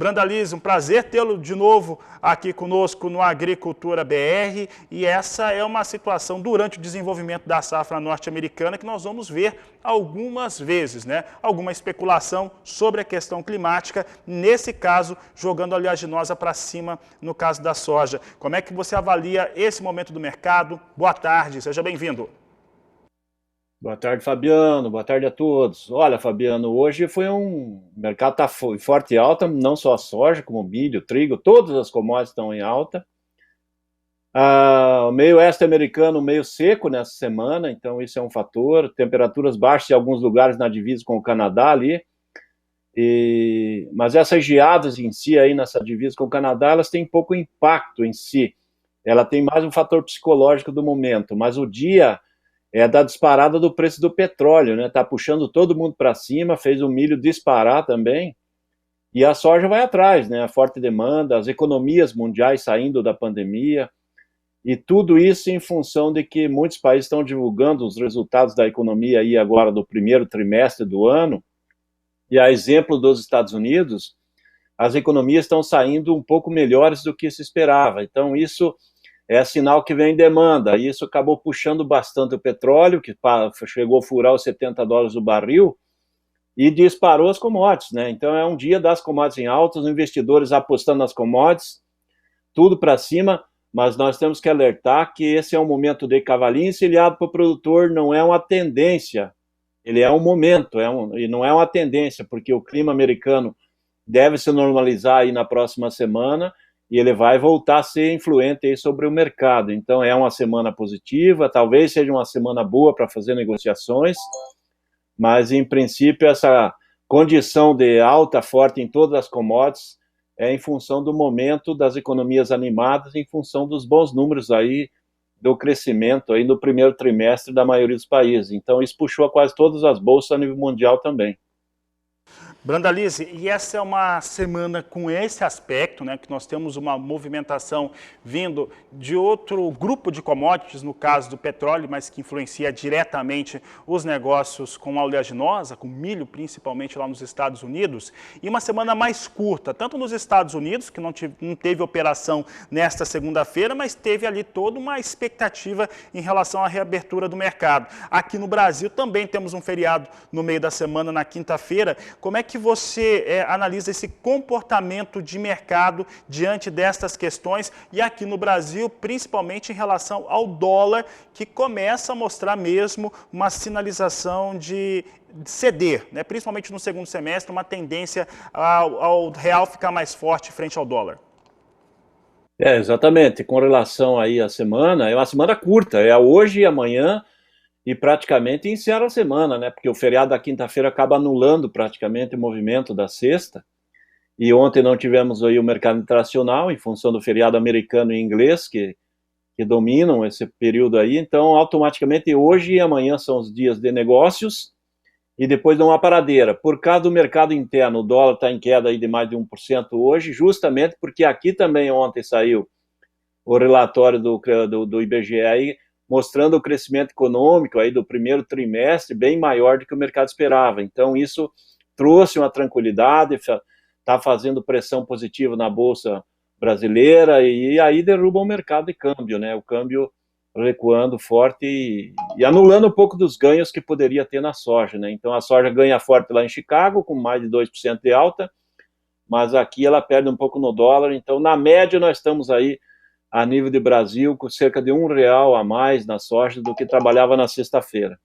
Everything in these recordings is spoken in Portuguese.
Brandalize, um prazer tê-lo de novo aqui conosco no Agricultura BR, e essa é uma situação durante o desenvolvimento da safra norte-americana que nós vamos ver algumas vezes, né? Alguma especulação sobre a questão climática, nesse caso, jogando a oleaginosa para cima no caso da soja. Como é que você avalia esse momento do mercado? Boa tarde, seja bem-vindo. Boa tarde, Fabiano. Boa tarde a todos. Olha, Fabiano, hoje foi o mercado está forte e alta, não só a soja, como milho, trigo, todas as commodities estão em alta. O meio oeste americano meio seco nessa semana, então isso é um fator. Temperaturas baixas em alguns lugares na divisa com o Canadá ali. Mas essas geadas em si aí nessa divisa com o Canadá, elas têm pouco impacto em si. Ela tem mais um fator psicológico do momento, mas o dia é da disparada do preço do petróleo, né? Tá puxando todo mundo para cima, fez o milho disparar também, e a soja vai atrás, né? A forte demanda, as economias mundiais saindo da pandemia, e tudo isso em função de que muitos países estão divulgando os resultados da economia aí agora do primeiro trimestre do ano, e a exemplo dos Estados Unidos, as economias estão saindo um pouco melhores do que se esperava. Então isso é sinal que vem demanda, e isso acabou puxando bastante o petróleo, que chegou a furar os $70 o barril, e disparou as commodities, né? Então é um dia das commodities em alta, os investidores apostando nas commodities, tudo para cima, mas nós temos que alertar que esse é um momento de cavalinho encilhado para o produtor, não é uma tendência, ele é um momento, e não é uma tendência, porque o clima americano deve se normalizar aí na próxima semana, e ele vai voltar a ser influente aí sobre o mercado. Então é uma semana positiva, talvez seja uma semana boa para fazer negociações, mas em princípio essa condição de alta forte em todas as commodities é em função do momento das economias animadas, em função dos bons números aí do crescimento aí no primeiro trimestre da maioria dos países. Então isso puxou a quase todas as bolsas a nível mundial também. Brandalize, e essa é uma semana com esse aspecto, né, que nós temos uma movimentação vindo de outro grupo de commodities, no caso do petróleo, mas que influencia diretamente os negócios com a oleaginosa, com milho principalmente lá nos Estados Unidos, e uma semana mais curta, tanto nos Estados Unidos, que não teve operação nesta segunda-feira, mas teve ali toda uma expectativa em relação à reabertura do mercado. Aqui no Brasil também temos um feriado no meio da semana, na quinta-feira. Como é que você analisa esse comportamento de mercado diante destas questões, e aqui no Brasil, principalmente em relação ao dólar, que começa a mostrar mesmo uma sinalização de ceder, né? Principalmente no segundo semestre, uma tendência ao real ficar mais forte frente ao dólar? Exatamente, com relação aí à semana, é uma semana curta, é hoje e amanhã, e praticamente encerra a semana, né? Porque o feriado da quinta-feira acaba anulando praticamente o movimento da sexta. E ontem não tivemos aí o mercado internacional, em função do feriado americano e inglês, que dominam esse período aí. Então, automaticamente, hoje e amanhã são os dias de negócios, e depois dá uma paradeira. Por causa do mercado interno, o dólar está em queda aí de mais de 1% hoje, justamente porque aqui também ontem saiu o relatório do IBGE aí, mostrando o crescimento econômico aí do primeiro trimestre bem maior do que o mercado esperava. Então isso trouxe uma tranquilidade, está fazendo pressão positiva na Bolsa brasileira, e aí derruba o mercado de câmbio, né? O câmbio recuando forte e anulando um pouco dos ganhos que poderia ter na soja, né? Então a soja ganha forte lá em Chicago, com mais de 2% de alta, mas aqui ela perde um pouco no dólar. Então na média nós estamos aí a nível de Brasil, com cerca de R$ 1 a mais na soja do que trabalhava na sexta-feira.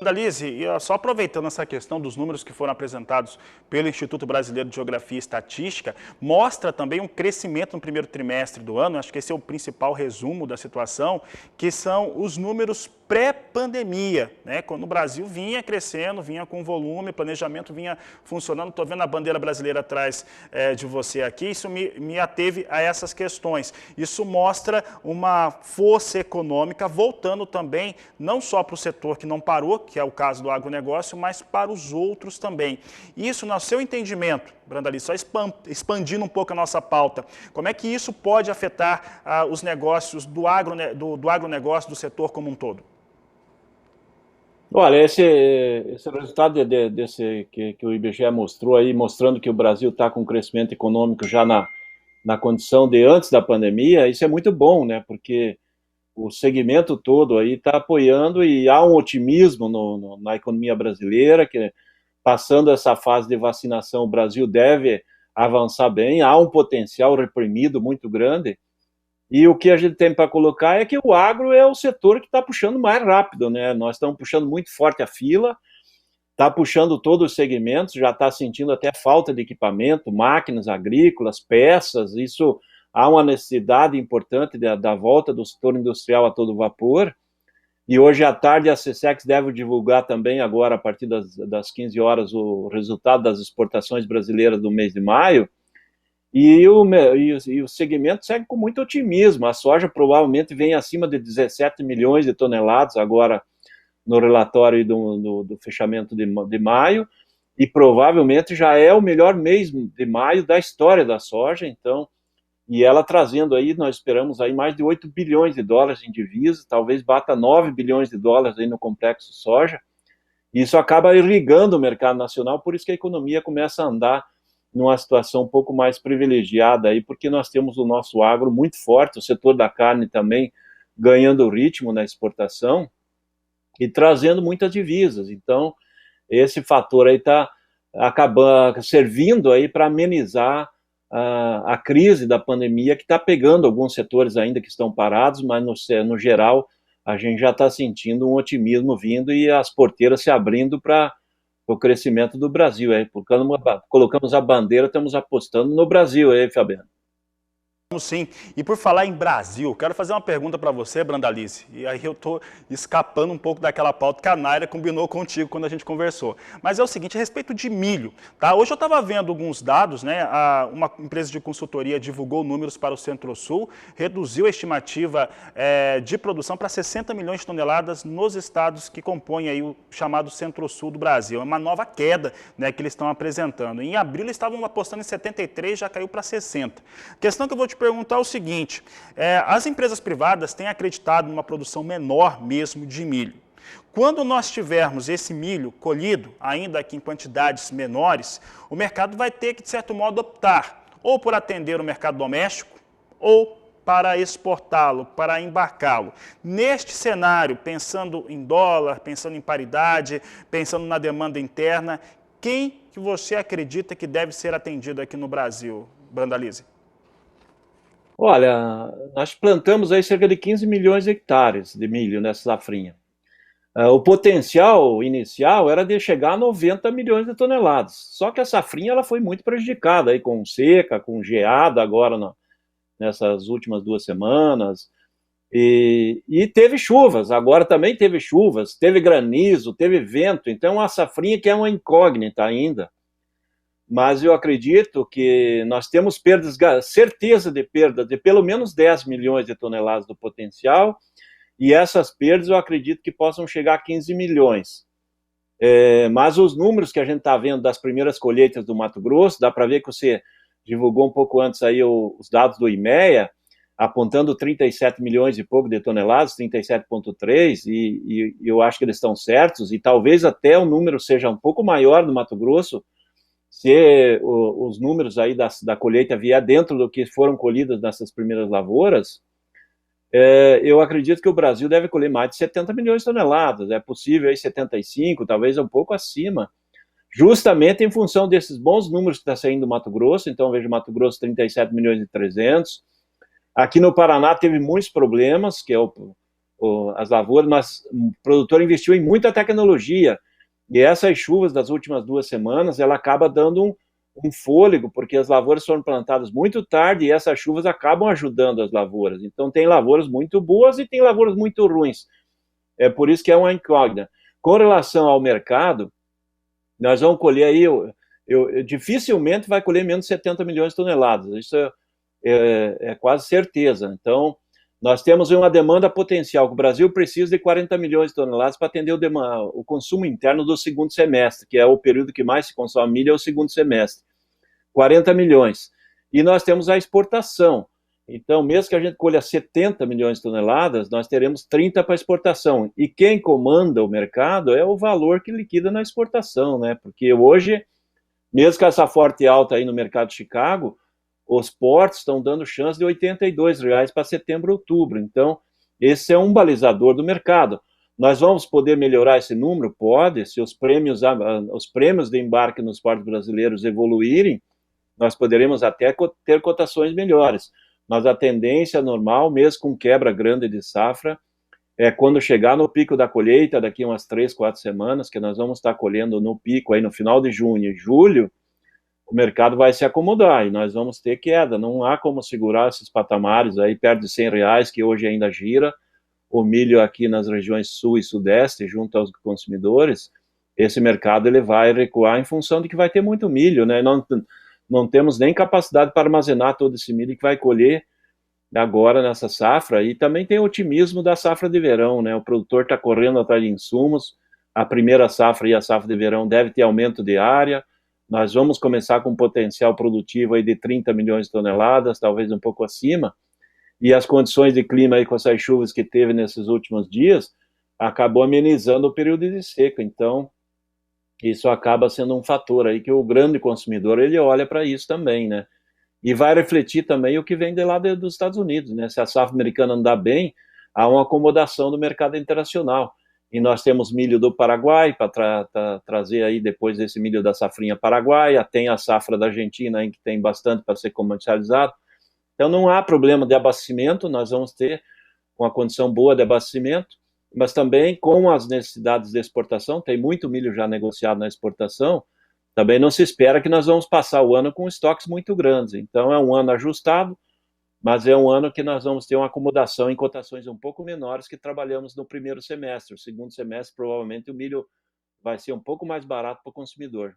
Brandalize, e só aproveitando essa questão dos números que foram apresentados pelo Instituto Brasileiro de Geografia e Estatística, mostra também um crescimento no primeiro trimestre do ano, acho que esse é o principal resumo da situação, que são os números pré-pandemia, né? Quando o Brasil vinha crescendo, vinha com volume, planejamento vinha funcionando. Estou vendo a bandeira brasileira atrás de você aqui, isso me ateve a essas questões. Isso mostra uma força econômica voltando também, não só para o setor que não parou, que é o caso do agronegócio, mas para os outros também. Isso, no seu entendimento, Brandalize, só expandindo um pouco a nossa pauta, como é que isso pode afetar os negócios do agronegócio, do setor como um todo? Olha, esse resultado desse que o IBGE mostrou aí, mostrando que o Brasil está com um crescimento econômico já na condição de antes da pandemia, isso é muito bom, né? Porque o segmento todo aí está apoiando e há um otimismo na economia brasileira, que passando essa fase de vacinação, o Brasil deve avançar bem, há um potencial reprimido muito grande, e o que a gente tem para colocar é que o agro é o setor que está puxando mais rápido, né? Nós estamos puxando muito forte a fila, está puxando todos os segmentos, já está sentindo até falta de equipamento, máquinas agrícolas, peças, isso há uma necessidade importante da volta do setor industrial a todo vapor, e hoje à tarde a SESEX deve divulgar também agora, a partir das 15 horas, o resultado das exportações brasileiras do mês de maio, e o segmento segue com muito otimismo. A soja provavelmente vem acima de 17 milhões de toneladas agora no relatório do fechamento de maio, e provavelmente já é o melhor mês de maio da história da soja, então, e ela trazendo aí, nós esperamos aí mais de 8 bilhões de dólares em divisas, talvez bata 9 bilhões de dólares aí no complexo soja, e isso acaba irrigando o mercado nacional, por isso que a economia começa a andar numa situação um pouco mais privilegiada aí, porque nós temos o nosso agro muito forte, o setor da carne também ganhando ritmo na exportação e trazendo muitas divisas. Então, esse fator aí está acabando servindo aí para amenizar a crise da pandemia, que está pegando alguns setores ainda que estão parados, mas no geral a gente já está sentindo um otimismo vindo e as porteiras se abrindo para o crescimento do Brasil. Aí, colocamos a bandeira, estamos apostando no Brasil, aí, Fabiano. Sim, e por falar em Brasil, quero fazer uma pergunta para você, Brandalize, e aí eu estou escapando um pouco daquela pauta que a Naira combinou contigo quando a gente conversou. Mas é o seguinte, a respeito de milho, tá? Hoje eu estava vendo alguns dados, né? Uma empresa de consultoria divulgou números para o Centro-Sul, reduziu a estimativa de produção para 60 milhões de toneladas nos estados que compõem aí o chamado Centro-Sul do Brasil. É uma nova queda, né, que eles estão apresentando. Em abril eles estavam apostando em 73, já caiu para 60. A questão que eu vou te perguntar o seguinte, as empresas privadas têm acreditado numa produção menor mesmo de milho. Quando nós tivermos esse milho colhido, ainda que em quantidades menores, o mercado vai ter que, de certo modo, optar ou por atender o mercado doméstico ou para exportá-lo, para embarcá-lo. Neste cenário, pensando em dólar, pensando em paridade, pensando na demanda interna, quem que você acredita que deve ser atendido aqui no Brasil, Brandalize? Olha, nós plantamos aí cerca de 15 milhões de hectares de milho nessa safrinha. O potencial inicial era de chegar a 90 milhões de toneladas. Só que a safrinha ela foi muito prejudicada aí com seca, com geada agora nessas últimas 2 semanas. E teve chuvas, agora também teve chuvas, teve granizo, teve vento. Então a safrinha que é uma incógnita ainda. Mas eu acredito que nós temos certeza de perda de pelo menos 10 milhões de toneladas do potencial, e essas perdas eu acredito que possam chegar a 15 milhões. Mas os números que a gente está vendo das primeiras colheitas do Mato Grosso, dá para ver que você divulgou um pouco antes aí os dados do IMEA, apontando 37 milhões e pouco de toneladas, 37,3, e eu acho que eles estão certos, e talvez até o número seja um pouco maior no Mato Grosso, se os números aí da colheita vier dentro do que foram colhidas nessas primeiras lavouras, eu acredito que o Brasil deve colher mais de 70 milhões de toneladas, é possível aí 75, talvez um pouco acima, justamente em função desses bons números que está saindo do Mato Grosso. Então vejo Mato Grosso 37 milhões e 300, aqui no Paraná teve muitos problemas, que é as lavouras, mas o produtor investiu em muita tecnologia, e essas chuvas das últimas 2 semanas, ela acaba dando um fôlego, porque as lavouras foram plantadas muito tarde e essas chuvas acabam ajudando as lavouras. Então, tem lavouras muito boas e tem lavouras muito ruins. É por isso que é uma incógnita. Com relação ao mercado, nós vamos colher aí, dificilmente vai colher menos de 70 milhões de toneladas. Isso é quase certeza. Então, nós temos uma demanda potencial. O Brasil precisa de 40 milhões de toneladas para atender o consumo interno do segundo semestre, que é o período que mais se consome milho, é o segundo semestre. 40 milhões. E nós temos a exportação. Então, mesmo que a gente colha 70 milhões de toneladas, nós teremos 30 para exportação. E quem comanda o mercado é o valor que liquida na exportação, né? Porque hoje, mesmo com essa forte alta aí no mercado de Chicago, os portos estão dando chance de R$ 82 para setembro, outubro. Então, esse é um balizador do mercado. Nós vamos poder melhorar esse número? Pode, se os prêmios de embarque nos portos brasileiros evoluírem, nós poderemos até ter cotações melhores. Mas a tendência normal, mesmo com quebra grande de safra, é quando chegar no pico da colheita, daqui umas 3, 4 semanas, que nós vamos estar colhendo no pico aí no final de junho e julho, o mercado vai se acomodar e nós vamos ter queda. Não há como segurar esses patamares aí perto de R$ 100, que hoje ainda gira. O milho aqui nas regiões sul e sudeste, junto aos consumidores, esse mercado ele vai recuar em função de que vai ter muito milho, né? Não temos nem capacidade para armazenar todo esse milho que vai colher agora nessa safra, e também tem o otimismo da safra de verão, né? O produtor está correndo atrás de insumos, a primeira safra e a safra de verão deve ter aumento de área, nós vamos começar com um potencial produtivo aí de 30 milhões de toneladas, talvez um pouco acima, e as condições de clima aí com essas chuvas que teve nesses últimos dias, acabou amenizando o período de seca, então isso acaba sendo um fator aí que o grande consumidor, ele olha para isso também, né? E vai refletir também o que vem de lá dos Estados Unidos, né? Se a safra americana andar bem, há uma acomodação do mercado internacional. E nós temos milho do Paraguai para trazer aí depois desse milho da safrinha paraguaia, tem a safra da Argentina aí que tem bastante para ser comercializado. Então não há problema de abastecimento, nós vamos ter uma condição boa de abastecimento, mas também com as necessidades de exportação, tem muito milho já negociado na exportação, também não se espera que nós vamos passar o ano com estoques muito grandes. Então é um ano ajustado, mas é um ano que nós vamos ter uma acomodação em cotações um pouco menores que trabalhamos no primeiro semestre. O segundo semestre, provavelmente, o milho vai ser um pouco mais barato para o consumidor.